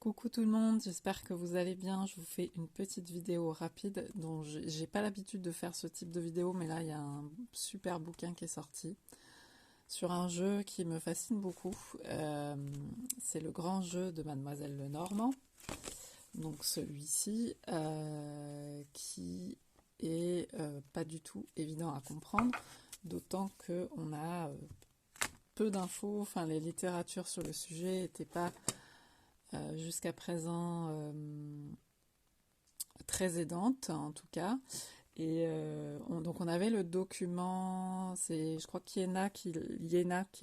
Coucou tout le monde, j'espère que vous allez bien. Je vous fais une petite vidéo rapide dont j'ai pas l'habitude de faire ce type de vidéo, mais là il y a un super bouquin qui est sorti sur un jeu qui me fascine beaucoup. C'est le grand jeu de Mademoiselle Lenormand, donc celui-ci qui est pas du tout évident à comprendre, d'autant que on a peu d'infos, enfin les littératures sur le sujet n'étaient pas jusqu'à présent très aidante en tout cas, et donc on avait le document, c'est je crois Yéna qui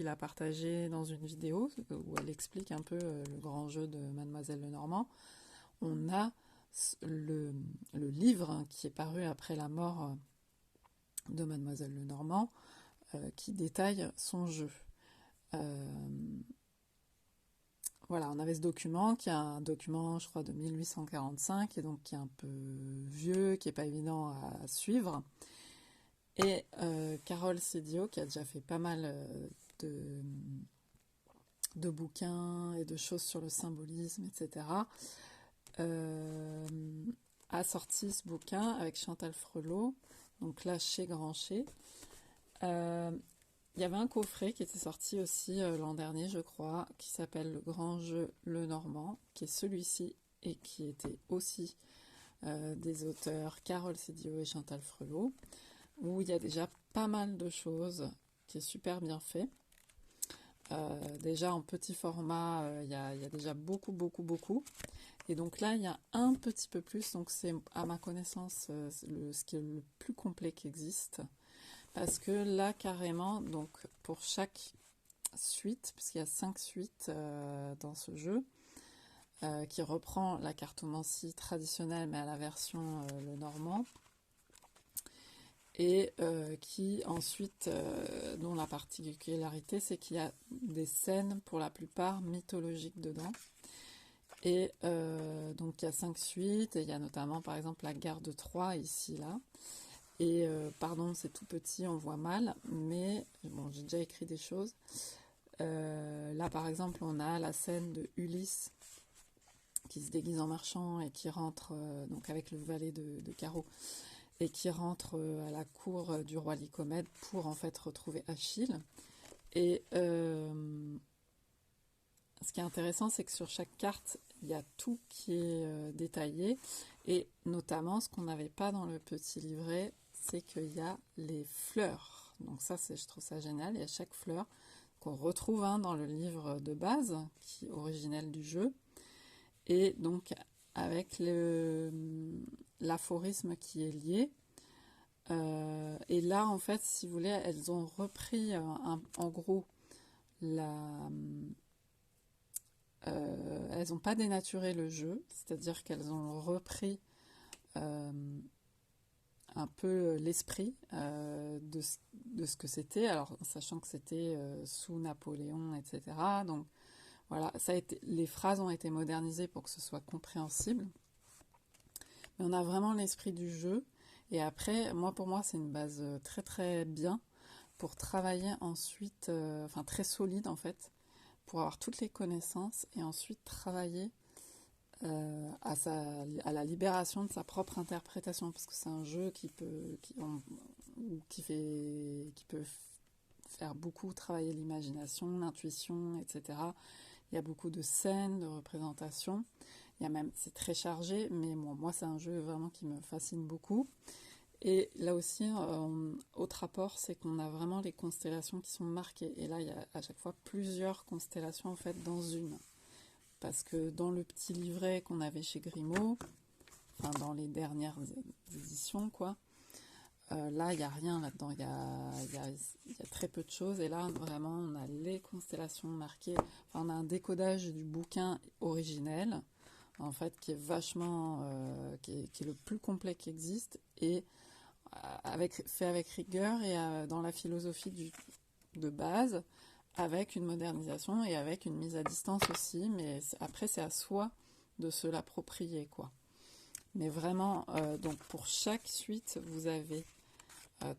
l'a partagé dans une vidéo où elle explique un peu le grand jeu de Mademoiselle Lenormand. On a le livre qui est paru après la mort de Mademoiselle Lenormand qui détaille son jeu. Voilà, on avait ce document qui est un document, je crois, de 1845, et donc qui est un peu vieux, qui n'est pas évident à suivre. Et Carole Sédio, qui a déjà fait pas mal de bouquins et de choses sur le symbolisme, etc., a sorti ce bouquin avec Chantal Frelot, donc là chez Grancher. Il y avait un coffret qui était sorti aussi l'an dernier, je crois, qui s'appelle Le Grand Jeu Lenormand, qui est celui-ci et qui était aussi des auteurs Carole Sédio et Chantal Frelot, où il y a déjà pas mal de choses, qui est super bien fait. Déjà en petit format, il y a déjà beaucoup. Et donc là, il y a un petit peu plus, donc c'est à ma connaissance ce qui est le plus complet qui existe. Parce que là, carrément, donc pour chaque suite, puisqu'il y a 5 suites dans ce jeu, qui reprend la cartomancie traditionnelle, mais à la version Lenormand, et qui ensuite, dont la particularité, c'est qu'il y a des scènes, pour la plupart, mythologiques dedans. Et donc il y a 5 suites, et il y a notamment, par exemple, la guerre de Troie, ici, là. Et pardon, c'est tout petit, on voit mal, mais bon, j'ai déjà écrit des choses. Là, par exemple, on a la scène de Ulysse qui se déguise en marchand et qui rentre, donc avec le valet de carreau, et qui rentre à la cour du roi Lycomède pour en fait retrouver Achille. Et ce qui est intéressant, c'est que sur chaque carte, il y a tout qui est détaillé, et notamment ce qu'on n'avait pas dans le petit livret, c'est qu'il y a les fleurs. Donc ça, je trouve ça génial. Il y a chaque fleur qu'on retrouve dans le livre de base, qui est originel du jeu, et donc avec l'aphorisme qui est lié. Et là, en fait, si vous voulez, elles ont repris en gros elles n'ont pas dénaturé le jeu, c'est-à-dire qu'elles ont repris un peu l'esprit de ce que c'était, alors sachant que c'était sous Napoléon, etc. Donc voilà, les phrases ont été modernisées pour que ce soit compréhensible, mais on a vraiment l'esprit du jeu. Et après, pour moi, c'est une base très très bien pour travailler ensuite, enfin très solide en fait, pour avoir toutes les connaissances et ensuite travailler à la libération de sa propre interprétation, parce que c'est un jeu qui peut faire beaucoup travailler l'imagination, l'intuition, etc. Il y a beaucoup de scènes, de représentations. C'est très chargé, mais bon, moi c'est un jeu vraiment qui me fascine beaucoup. Et là aussi, autre rapport, c'est qu'on a vraiment les constellations qui sont marquées. Et là, il y a à chaque fois plusieurs constellations en fait dans une. Parce que dans le petit livret qu'on avait chez Grimaud, enfin dans les dernières éditions, quoi, là, il n'y a rien là-dedans. Il y a très peu de choses. Et là, vraiment, on a les constellations marquées. Enfin, on a un décodage du bouquin originel, en fait, qui est vachement... qui est le plus complet qui existe. Et fait avec rigueur et dans la philosophie de base, avec une modernisation et avec une mise à distance aussi, mais après c'est à soi de se l'approprier, quoi. Mais vraiment, donc pour chaque suite, vous avez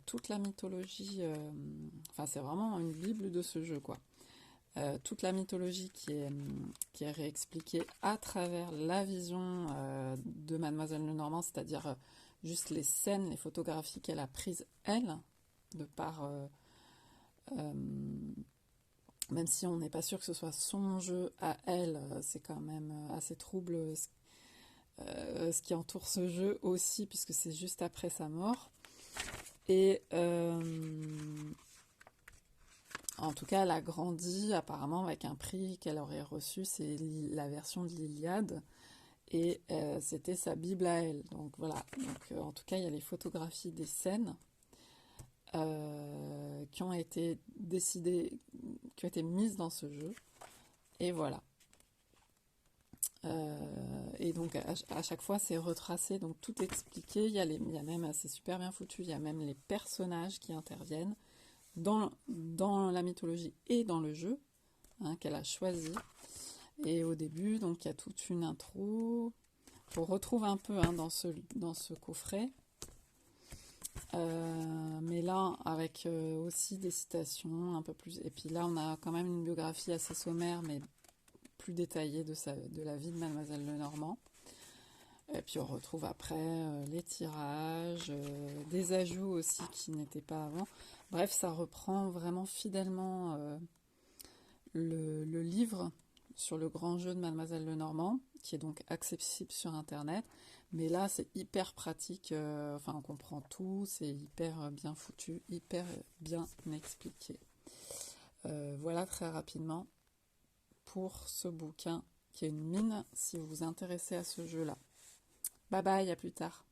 toute la mythologie, enfin c'est vraiment une bible de ce jeu, quoi. toute la mythologie qui est réexpliquée à travers la vision de Mademoiselle Lenormand, c'est-à-dire juste les scènes, les photographies qu'elle a prises, elle, de par... même si on n'est pas sûr que ce soit son jeu à elle, c'est quand même assez trouble ce qui entoure ce jeu aussi, puisque c'est juste après sa mort. Et en tout cas, elle a grandi apparemment avec un prix qu'elle aurait reçu, c'est la version de l'Iliade, et c'était sa Bible à elle. Donc voilà, donc, en tout cas, il y a les photographies des scènes qui ont été décidées, qui ont été mises dans ce jeu, et voilà. Et donc à chaque fois c'est retracé, donc tout expliqué, il y a même, c'est super bien foutu, il y a même les personnages qui interviennent dans la mythologie et dans le jeu hein, qu'elle a choisi. Et au début, donc il y a toute une intro qu'on retrouve un peu hein, dans ce coffret. Mais là, avec aussi des citations un peu plus. Et puis là, on a quand même une biographie assez sommaire, mais plus détaillée de la vie de Mademoiselle Lenormand. Et puis on retrouve après les tirages, des ajouts aussi qui n'étaient pas avant. Bref, ça reprend vraiment fidèlement le livre sur le grand jeu de Mademoiselle Lenormand, qui est donc accessible sur Internet. Mais là, c'est hyper pratique, enfin on comprend tout, c'est hyper bien foutu, hyper bien expliqué. Voilà très rapidement pour ce bouquin qui est une mine si vous vous intéressez à ce jeu-là. Bye bye, à plus tard.